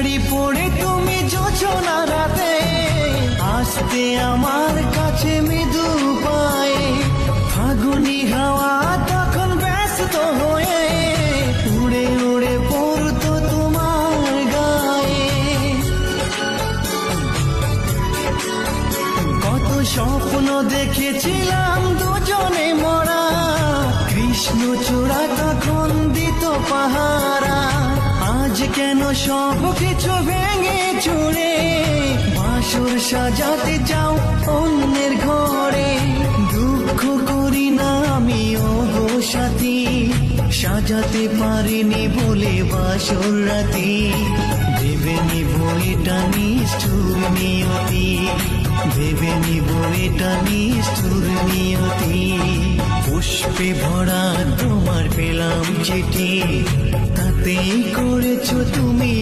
শাড়ি পরে তুমি যোছনা রাতে আসতে আমার কাছে মৃদু পায়ে, ফাগুনি হাওয়া তখন ব্যস্ত হয়ে উড়ে উড়ে পড়তো তোমার গায়ে। কত স্বপ্ন দেখেছিলাম দুজনে মরা, কৃষ্ণচূড়া তখন দিত পাহারা। আজ কেন সব কিছু ভেঙে চুরে বাসর সাজাতে যাও অন্যের ঘরে। দুঃখ করি না আমি ওগো সাথী, সাজাতে পারিনি বলে বাসর রাতি। ভেবে নিব এটা নিষ্ঠুর নিয়তি, ভেবে নিব এটা নিষ্ঠুর নিয়তি। পুষ্পে ভরা তোমার পেলাম চিঠি, তাতেই করেছো তুমি